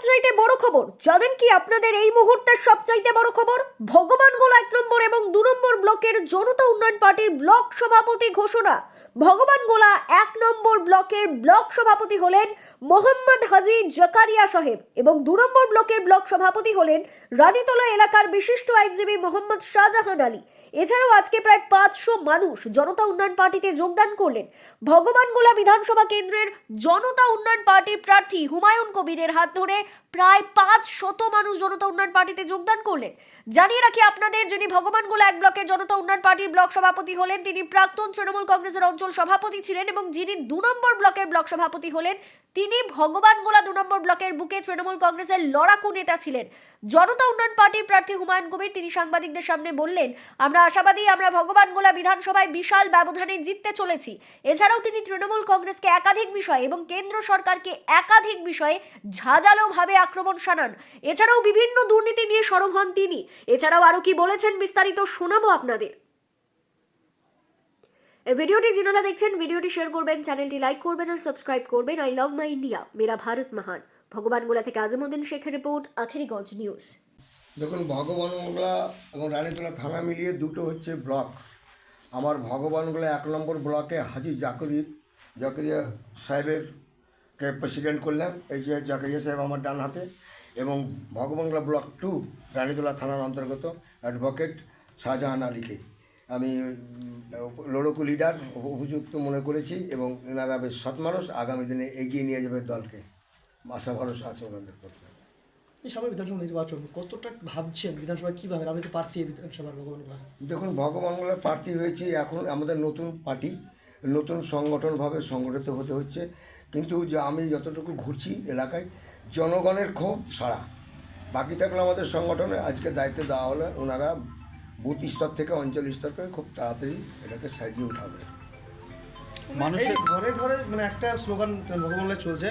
সবচাইতে বড় খবর জানেন কি আপনাদের এই মুহূর্তের সবচাইতে বড় খবর ভগবানগোলা 1 নম্বর এবং 2 নম্বর ব্লকের জনতা উন্নয়ন পার্টির ব্লক সভাপতি ঘোষণা। ভগবানগোলা 1 নম্বর ব্লকের ব্লক সভাপতি হলেন মোহাম্মদ হাজি জাকারিয়া সাহেব এবং 2 নম্বর ব্লকের ব্লক সভাপতি হলেন রানীতলা এলাকার বিশিষ্ট আইনজীবী মোহাম্মদ শাহজাহান আলী। এছাড়াও আজকে প্রায় 500 মানুষ জনতা উন্নয়ন পার্টিতে যোগদান করলেন। ভগবানগোলা বিধানসভা কেন্দ্রের জনতা উন্নয়ন পার্টির প্রার্থী হুমায়ুন কবিরের হাত ধরে প্রায় 500 মানুষ জনতা উন্নয়ন পার্টিতে যোগদান করলেন। জানিয়ে রাখি আপনাদের, যিনি ভগবানগোলা 1 ব্লকের জনতা উন্নয়ন পার্টির ব্লক সভাপতি হলেন তিনি প্রাক্তন তৃণমূল কংগ্রেসের অঞ্চল সভাপতি ছিলেন এবং যিনি 2 নম্বর ব্লকের ব্লক সভাপতি হলেন তিনি ভগবানগোলা 2 নম্বর ব্লকের বুকে তৃণমূল কংগ্রেসের লড়াকু নেতা ছিলেন। জনতা উন্নয়ন পার্টির প্রার্থী হুমায়ুন কবির তিনি সাংবাদিকদের সামনে বললেন, আমরা আশাবাদী আমরা ভগবানগোলা বিধানসভায় বিশাল ব্যবধানে জিততে চলেছি। এছাড়াও তিনি তৃণমূল কংগ্রেসকে একাধিক বিষয়ে এবং কেন্দ্র সরকারকে একাধিক বিষয়ে ঝাঁঝালোভাবে আক্রমণ শানান। এছাড়াও বিভিন্ন দুর্নীতি নিয়ে সরব হন তিনি। এছাড়াও আরো কি বলেছেন বিস্তারিত শোনাবো আপনাদের। এই ভিডিওটি যারা দেখছেন ভিডিওটি শেয়ার করবেন, চ্যানেলটি লাইক করবেন আর সাবস্ক্রাইব করবেন। আই লাভ মাই ইন্ডিয়া, মেরা ভারত মহান। ভগবানগোলা থেকে আজমউদ্দিন শেখের রিপোর্ট, আখেরিগঞ্জ নিউজ। দেখুন, ভগবানগোলা এবং রানীতলা থানা মিলিয়ে দুটো হচ্ছে ব্লক। আমার ভগবানগোলা 1 নম্বর ব্লকে হাজি জাকারিয়া সাহেবের কে প্রেসিডেন্ট করলাম। এই যে জাকারিয়া সাহেব আমার ডান হাতে, এবং ভগবানগোলা ব্লক 2 রানীতলা থানার অন্তর্গত অ্যাডভোকেট শাহজাহান আলীকে আমি লড়কু লিডার উপযুক্ত মনে করেছি এবং এনারা বেশ সৎ মানুষ, আগামী দিনে এগিয়ে নিয়ে যাবে দলকে। আশা ভরসা আছে ওনাদের প্রতি। এই সামনে বিধানসভা নির্বাচন কতটা ভাবছেন বিধানসভায় কীভাবে আপনি তো প্রার্থী বিধানসভার ভগবানগোলা? দেখুন, ভগবানগোলার প্রার্থী হয়েছি, এখন আমাদের নতুন পার্টি, নতুন সংগঠনভাবে সংগঠিত হতে হচ্ছে। কিন্তু যে আমি যতটুকু ঘুরছি এলাকায়, জনগণের ক্ষোভ সারা। বাকি থাকলে আমাদের সংগঠনে আজকে দায়িত্ব দেওয়া হলে ওনারা বুথ স্তর থেকে অঞ্চল স্তর করে খুব তাড়াতাড়ি এটাকে সাজিয়ে উঠাবে। মানুষের ঘরে ঘরে মানে একটা স্লোগান ভগবানগোলায় চলছে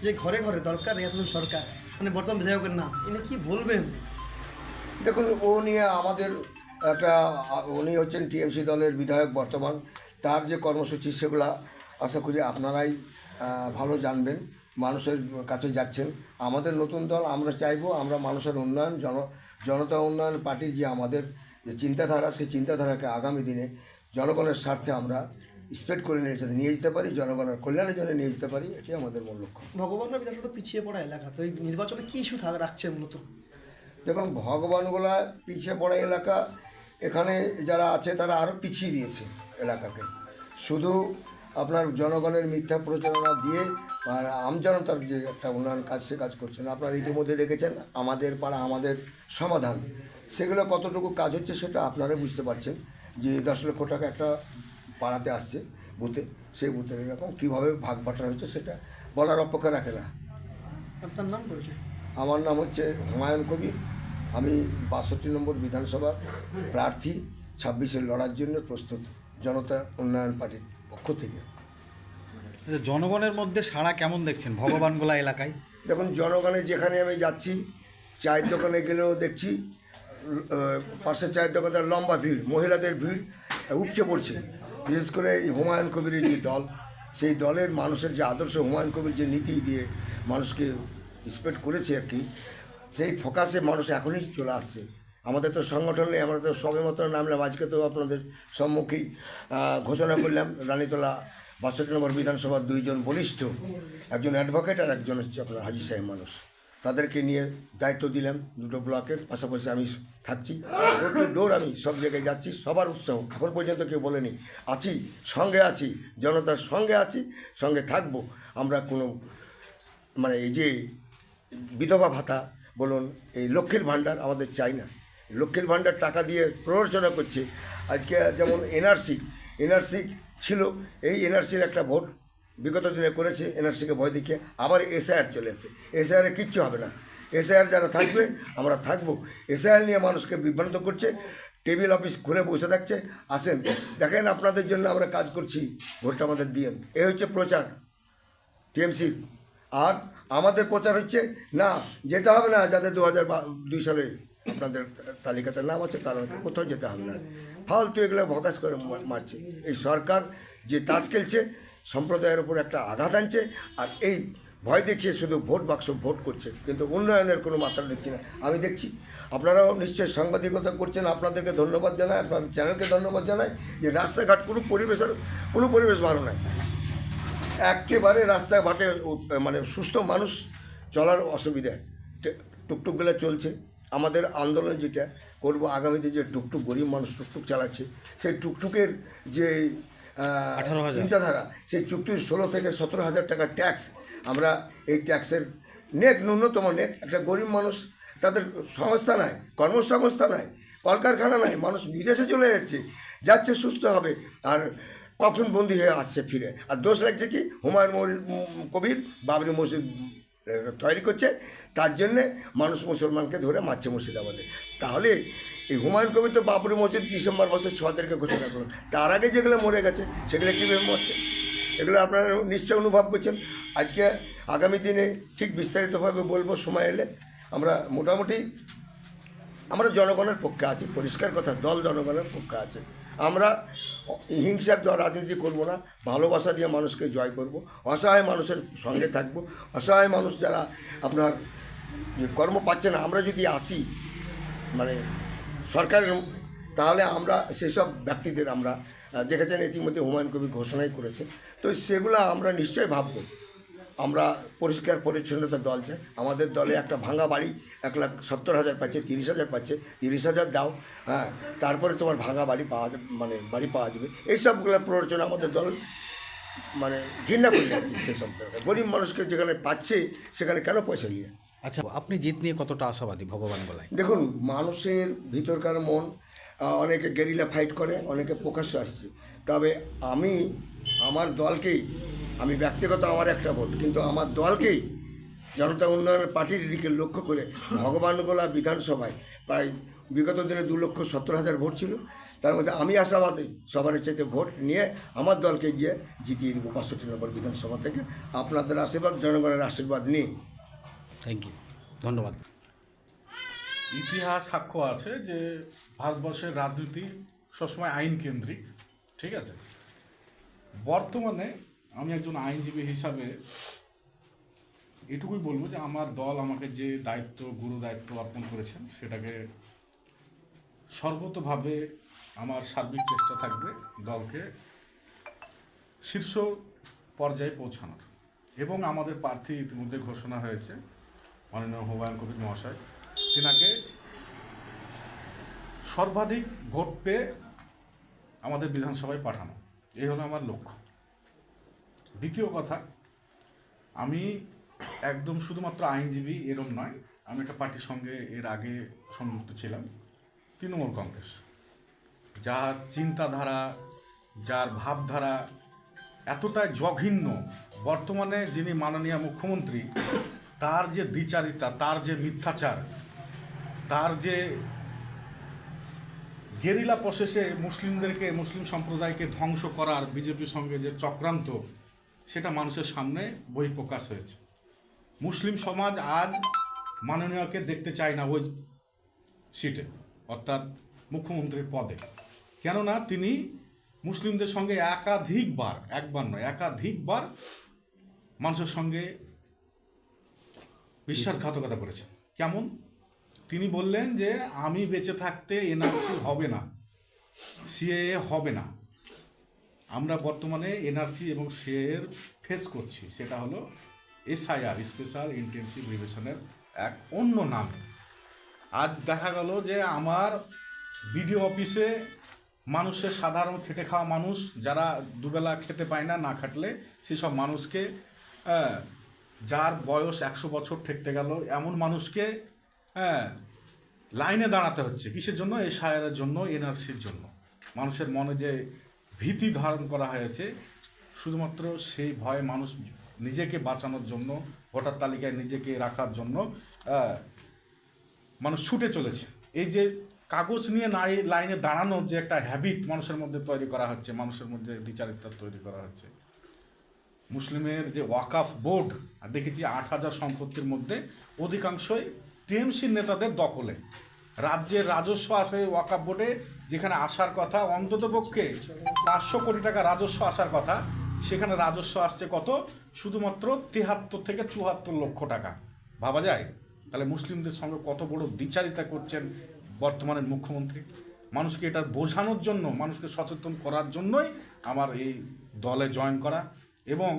যে ঘরে ঘরে দরকার রিয়াতুল সরকার, মানে বর্তমান বিধায়কের নাম, এনে কি বলবেন? দেখুন, ও নিয়ে আমাদের একটা, উনি হচ্ছেন টিএমসি দলের বিধায়ক বর্তমান। তার যে কর্মসূচি সেগুলা আশা করি আপনারাই ভালো জানবেন, মানুষের কাছে যাচ্ছেন। আমাদের নতুন দল, আমরা চাইবো আমরা মানুষের উন্নয়ন, জনতা উন্নয়ন পার্টির যে আমাদের যে চিন্তাধারা, সেই চিন্তাধারাকে আগামী দিনে জনগণের স্বার্থে আমরা স্প্রেড করে নিয়ে যেতে পারি, জনগণের কল্যাণের জন্য নিয়ে যেতে পারি, এটাই আমাদের মূল লক্ষ্য। ভগবানগোলা বিধানসভা পিছিয়ে পড়া এলাকা, তো এই নির্বাচনে কী ইস্যু রাখছেন মূলত? দেখুন, ভগবানগোলা পিছিয়ে পড়া এলাকা, এখানে যারা আছে তারা আরও পিছিয়ে দিয়েছে এলাকাকে। শুধু আপনার জনগণের মিথ্যা প্রচারণা দিয়ে আর আমজনতার যে একটা উন্নয়ন কাজ, সে কাজ করছে না। আপনারা ইতিমধ্যে দেখেছেন আমাদের পাড়া আমাদের সমাধান, সেগুলো কতটুকু কাজ হচ্ছে সেটা আপনারা বুঝতে পারছেন। যে 10 লক্ষ টাকা একটা পাড়াতে আসছে বুথে, সেই বুথের এরকম কীভাবে ভাগ বাটরা হচ্ছে সেটা বলার অপেক্ষা রাখে না। আপনার নাম পরিচয়? আমার নাম হচ্ছে হুমায়ুন কবির, আমি 62 নম্বর বিধানসভার প্রার্থী, 26-এ লড়ার জন্য প্রস্তুত জনতা উন্নয়ন পার্টির পক্ষ থেকে। জনগণের মধ্যে সাড়া কেমন দেখছেন ভগবানগোলা এলাকায়? দেখুন, জনগণের যেখানে আমি যাচ্ছি, চায়ের দোকানে গেলেও দেখছি পাশের চায়ের দোকানটার লম্বা ভিড়, মহিলাদের ভিড় উপচে পড়ছে। বিশেষ করে এই হুমায়ুন কবিরের যে দল, সেই দলের মানুষের যে আদর্শ, হুমায়ুন কবির যে নীতি দিয়ে মানুষকে স্প্রেড করেছে আর কি, সেই ফোকাসে মানুষ এখনই চলে আসছে। আমাদের তো সংগঠন নেই, আমরা তো সবে মতো নামলাম। আজকে তো আপনাদের সম্মুখেই ঘোষণা করলাম রানীতলা 62 নম্বর বিধানসভার 2 জন বলিষ্ঠ, একজন অ্যাডভোকেট আর একজন হচ্ছে আপনার হাজি সাহেব মানুষ। তাদেরকে নিয়ে দায়িত্ব দিলাম দুটো ব্লকের, পাশাপাশি আমি থাকছি ডোর টু ডোর, আমি সব জায়গায় যাচ্ছি। সবার উৎসাহ, এখন পর্যন্ত কেউ বলেনি আছি, সঙ্গে আছি, জনতার সঙ্গে আছি, সঙ্গে থাকবো। আমরা কোনো মানে এই যে বিধবা ভাতা বলুন, এই লক্ষ্মীর ভাণ্ডার আমাদের চাই না। লক্ষ্মীর ভাণ্ডার টাকা দিয়ে প্ররোচনা করছে। আজকে যেমন এনআরসি ছিল, এই এনআরসির একটা ভোট বিগত দিনে করেছে, এনআরসিকে ভয় দেখিয়ে আবার এসআইআর চলে এসেছে। এসআইআরে কিচ্ছু হবে না, এসআইআর যারা থাকবে আমরা থাকবো। এসআইআর নিয়ে মানুষকে বিভ্রান্ত করছে, টেবিল অফিস খুলে বসে থাকছে। আসেন, দেখেন আপনাদের জন্য আমরা কাজ করছি, ভোটটা আমাদের দিয়েন। এই হচ্ছে প্রচার টিএমসির। আর আমাদের প্রচার হচ্ছে না, যেতে হবে না যাদের 2002 সালে আপনাদের তালিকাতে নাম আছে, তাদেরকে কোথাও যেতে হবে না। ফালতু এগুলো ভকাস করে মারছে। এই সরকার যে তাস খেলছে, সম্প্রদায়ের উপর একটা আঘাত আনছে। আর এই ভয় দেখিয়ে শুধু ভোট বাক্স ভোট করছে, কিন্তু উন্নয়নের কোনো মাত্রা দেখছি না। আমি দেখছি আপনারাও নিশ্চয়ই সাংবাদিকতা করছেন, আপনাদেরকে ধন্যবাদ জানাই, আপনার চ্যানেলকে ধন্যবাদ জানাই যে রাস্তাঘাট কোনো পরিবেশ ভালো নাই, একেবারে রাস্তাঘাটে মানে সুস্থ মানুষ চলার অসুবিধা, টুকটুকগুলো চলছে। আমাদের আন্দোলন যেটা করব আগামীতে, যে টুকটুক গরিব মানুষ টুকটুক চালাচ্ছে, সেই টুকটুকের যে 18,000 চিন্তাধারা, সেই চুক্তির 16 থেকে 17,000 টাকা ট্যাক্স, আমরা এই ট্যাক্সের ন্যূনতম একটা গরিব মানুষ, তাদের সংস্থা নাই, কর্মসংস্থান নাই, কলকারখানা নাই, মানুষ বিদেশে চলে যাচ্ছে সুস্থ হবে, আর কফিন বন্দি হয়ে আসছে ফিরে। আর দোষ লাগছে কি, হুমায়ুন কবির বাবরি মসজিদ তৈরি করছে, তার জন্যে মানুষ মুসলমানকে ধরে মারছে মুর্শিদাবাদে। তাহলে এই হুমায়ুন কবির তো বাবরি মসজিদ ডিসেম্বর মাসে 6 তারিখে ঘোষণা করুন, তার আগে যেগুলো মরে গেছে সেগুলো কীভাবে মরছে, এগুলো আপনারা নিশ্চয় অনুভব করছেন। আজকে আগামী দিনে ঠিক বিস্তারিতভাবে বলবো সময় এলে। আমরা মোটামুটি আমরা জনগণের পক্ষে আছি, পরিষ্কার কথা, দল জনগণের পক্ষে আছে। আমরা হিংসার রাজনীতি করব না, ভালোবাসা দিয়ে মানুষকে জয় করব, অসহায় মানুষের সঙ্গে থাকব। অসহায় মানুষ যারা আপনার কর্ম পাচ্ছে না, আমরা যদি আসি মানে সরকারের, তাহলে আমরা সেসব ব্যক্তিদের আমরা দেখেছেন ইতিমধ্যে হুমায়ুন কবির ঘোষণাই করেছে, তো সেগুলো আমরা নিশ্চয়ই ভাববো। আমরা পরিষ্কার পরিচ্ছন্নতার দল চাই। আমাদের দলে একটা ভাঙা বাড়ি 1,70,000 পাচ্ছে, 30,000 পাচ্ছে, 30,000 দাও, হ্যাঁ, তারপরে তোমার ভাঙা বাড়ি পাওয়া যাবে, মানে বাড়ি পাওয়া যাবে। এইসবগুলো প্ররোচনা আমাদের দল মানে ঘৃণা করি আর কি। সেসব গরিব মানুষকে যেখানে পাচ্ছে সেখানে কেন পয়সা নিয়ে। আচ্ছা, আপনি জিত নিয়ে কতটা আশাবাদী ভগবান গোলায়? দেখুন, মানুষের ভিতরকার মন, অনেকে গেরিলা ফাইট করে, অনেকে প্রকাশ্যে আসছে, তবে আমি আমার দলকেই, আমি ব্যক্তিগত আমার একটা ভোট, কিন্তু আমার দলকেই জনতা উন্নয়ন পার্টির দিকে লক্ষ্য করে ভগবানগোলা বিধানসভায় প্রায় বিগত দিনে 2,70,000 ভোট ছিল, তার মধ্যে আমি আশাবাদী সবার চাইতে ভোট নিয়ে আমার দলকে গিয়ে জিতিয়ে দেবো 65 নম্বর বিধানসভা থেকে। আপনাদের আশীর্বাদ, জনগণের আশীর্বাদ নিয়ে। থ্যাংক ইউ, ধন্যবাদ। ইতিহাস সাক্ষ্য আছে যে ভারতবর্ষের রাজনীতি সবসময় আইন কেন্দ্রিক, ঠিক আছে। বর্তমানে আমি একজন আইনজীবী হিসাবে এটুকুই বলবো যে আমার দল আমাকে যে দায়িত্ব, গুরু দায়িত্ব অর্পণ করেছেন, সেটাকে সর্বতোভাবে আমার সার্বিক চেষ্টা থাকবে দলকে শীর্ষ পর্যায়ে পৌঁছানোর। এবং আমাদের প্রার্থী ইতিমধ্যে ঘোষণা হয়েছে, মাননীয় হুমায়ুন কবির মহাশয়, তিনাকে সর্বাধিক ভোট পেয়ে আমাদের বিধানসভায় পাঠানো, এই হলো আমার লক্ষ্য। দ্বিতীয় কথা, আমি একদম শুধুমাত্র আইনজীবী এরম নয়, আমি একটা পার্টির সঙ্গে এর আগে সংযুক্ত ছিলাম, তৃণমূল কংগ্রেস। যার চিন্তাধারা, যার ভাবধারা এতটাই জঘন্য, বর্তমানে যিনি মাননীয় মুখ্যমন্ত্রী, তার যে দ্বিচারিতা, তার যে মিথ্যাচার, তার যে গেরিলা প্রসেসে মুসলিমদেরকে, মুসলিম সম্প্রদায়কে ধ্বংস করার বিজেপির সঙ্গে যে চক্রান্ত, সেটা মানুষের সামনে বহিঃপ্রকাশ হয়েছে। মুসলিম সমাজ আজ মাননীয়কে দেখতে চায় না ওই সিটে, অর্থাৎ মুখ্যমন্ত্রীর পদে। কেননা তিনি মুসলিমদের সঙ্গে একাধিকবার, একবার নয় একাধিকবার মানুষের সঙ্গে বিশ্বাসঘাতকতা করেছেন। কেমন? তিনি বললেন যে আমি বেঁচে থাকতে এনআরসি হবে না, সিএএ হবে না। আমরা বর্তমানে এনআরসি এবং সিএএর ফেস করছি, সেটা হলো এসআইআর, স্পেশাল ইন্টেনসিভ রিভিশনের এক অন্য নাম। আজ দেখা গেল যে আমার বিডিও অফিসে মানুষের, সাধারণ খেটে খাওয়া মানুষ যারা দুবেলা খেতে পায় না, না খাটলে সেসব মানুষকে, যার বয়স 100 বছর ঠেকতে গেল, এমন মানুষকে লাইনে দাঁড়াতে হচ্ছে। কিসের জন্য? এসআইআরের জন্য, এনআরসির জন্য। মানুষের মনে যে ভীতি ধারণ করা হয়েছে, শুধুমাত্র সেই ভয়ে মানুষ নিজেকে বাঁচানোর জন্য, ভোটার তালিকায় নিজেকে রাখার জন্য মানুষ ছুটে চলেছে। এই যে কাগজ নিয়ে লাইনে দাঁড়ানোর যে একটা হ্যাবিট মানুষের মধ্যে তৈরি করা হচ্ছে, মানুষের মধ্যে দ্বিচারিতা তৈরি করা হচ্ছে। মুসলিমের যে ওয়াকফ বোর্ড, দেখেছি 8,000 সম্পত্তির মধ্যে অধিকাংশই টিএমসির নেতাদের দখলে। রাজ্যের রাজস্ব আসে ওয়াকফ বোর্ডে, যেখানে আসার কথা অন্ততপক্ষে 500 কোটি টাকা রাজস্ব আসার কথা, সেখানে রাজস্ব আসছে কত? শুধুমাত্র 73 থেকে 74 লক্ষ টাকা। ভাবা যায় তাহলে মুসলিমদের সঙ্গে কত বড় দ্বিচারিতা করছেন বর্তমানের মুখ্যমন্ত্রী। মানুষকে এটা বোঝানোর জন্য, মানুষকে সচেতন করার জন্যই আমার এই দলে জয়েন করা এবং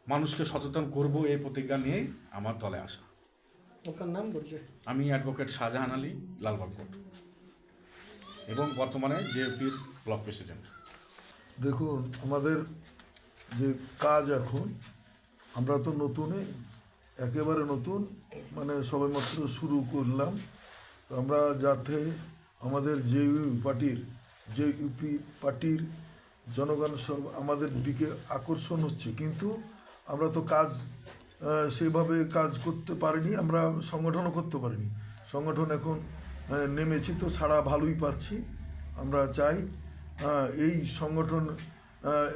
মানুষকে সচেতন করব এই প্রতিজ্ঞা নিয়েই আমার দলে আসা। আপনার নাম পরিচয়? আমি অ্যাডভোকেট শাহজাহান আলী, লালবাগ কোর্ট, এবং বর্তমানে জেএপির ব্লক প্রেসিডেন্ট। দেখুন, আমাদের যে কাজ এখন, আমরা তো নতুনে, একেবারে নতুন, মানে সবেমাত্র শুরু করলাম। তো আমরা যাতে আমাদের জেইউপি পার্টির জনগণ সব আমাদের দিকে আকর্ষণ হচ্ছে, কিন্তু আমরা তো কাজ সেইভাবে কাজ করতে পারিনি, আমরা সংগঠনও করতে পারিনি। সংগঠন এখন নেমেছি, তো সাড়া ভালোই পাচ্ছি। আমরা চাই এই সংগঠন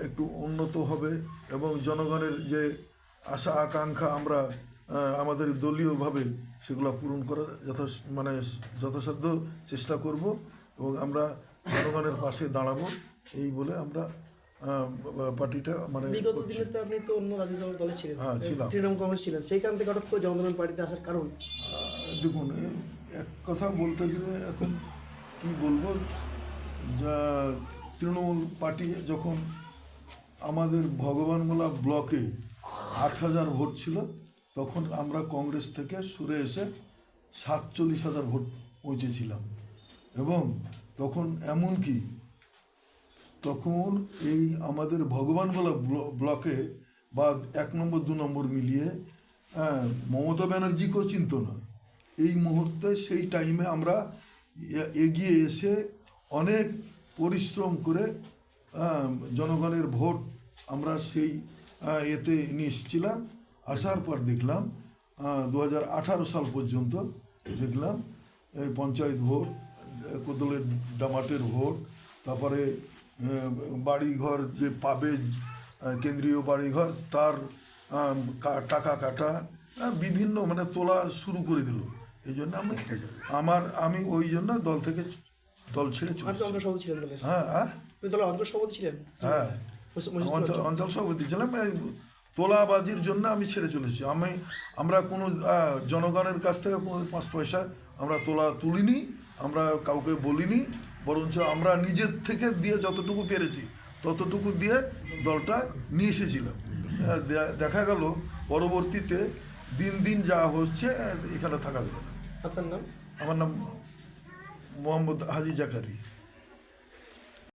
একটু উন্নত হবে এবং জনগণের যে আশা আকাঙ্ক্ষা আমরা আমাদের দলীয়ভাবে সেগুলো পূরণ করার যথাসাধ্য চেষ্টা করব এবং আমরা জনগণের পাশে দাঁড়াবো, এই বলে আমরা পার্টিটা বিগত করছি। দিনে তো আপনি তো অন্য রাজনৈতিক দলে ছিলেন, হ্যাঁ, ছিলাম। তৃণমূল কংগ্রেস ছিলেন, সেইখান থেকে হঠাৎ করে জনগণ পার্টিতে আসার কারণ? দেখুন, এক কথা বলতে গেলে এখন কি বলবো, তৃণমূল পার্টি যখন আমাদের ভগবানগোলা ব্লকে 8,000 ভোট ছিল, তখন আমরা কংগ্রেস থেকে সরে এসে 47,000 ভোট পৌঁছেছিলাম। এবং তখন এমনকি তখন এই আমাদের ভগবানগোলা ব্লকে বা 1 নম্বর 2 নম্বর মিলিয়ে মমতা ব্যানার্জিকেও চিনত না। এই মুহূর্তে সেই টাইমে আমরা এগিয়ে এসে অনেক পরিশ্রম করে জনগণের ভোট আমরা সেই এতে নিয়ে এসেছিলাম। আসার পর দেখলাম 2018 সাল পর্যন্ত দেখলাম এই পঞ্চায়েত ভোট, কোদলের ডামাটের ভোট, তারপরে বাড়িঘর যে পাবে কেন্দ্রীয় বাড়িঘর, তার টাকা কাটা, বিভিন্ন তোলা শুরু করে দিল। এই জন্য আমি ওই জন্য দল ছেড়ে চলে আপনি অঞ্চল সভাপতি ছিলেন দলের? হ্যাঁ আপনি দলের অঞ্চল সভাপতি ছিলেন? হ্যাঁ, অঞ্চল সভাপতি ছিলাম। এই তোলাবাজির জন্য আমি ছেড়ে চলেছি। আমরা কোনো জনগণের কাছ থেকে কোনো 5 পয়সা আমরা তুলিনি, আমরা কাউকে বলিনি, বরঞ্চ আমরা নিজের থেকে দিয়ে যতটুকু পেরেছি ততটুকু দিয়ে দলটা নিয়ে এসেছিলাম। দেখা গেল পরবর্তীতে দিন দিন যা হচ্ছে এখানে থাকা গেল। আপনার নাম? আমার নাম মোহাম্মদ হাজি জাকারি।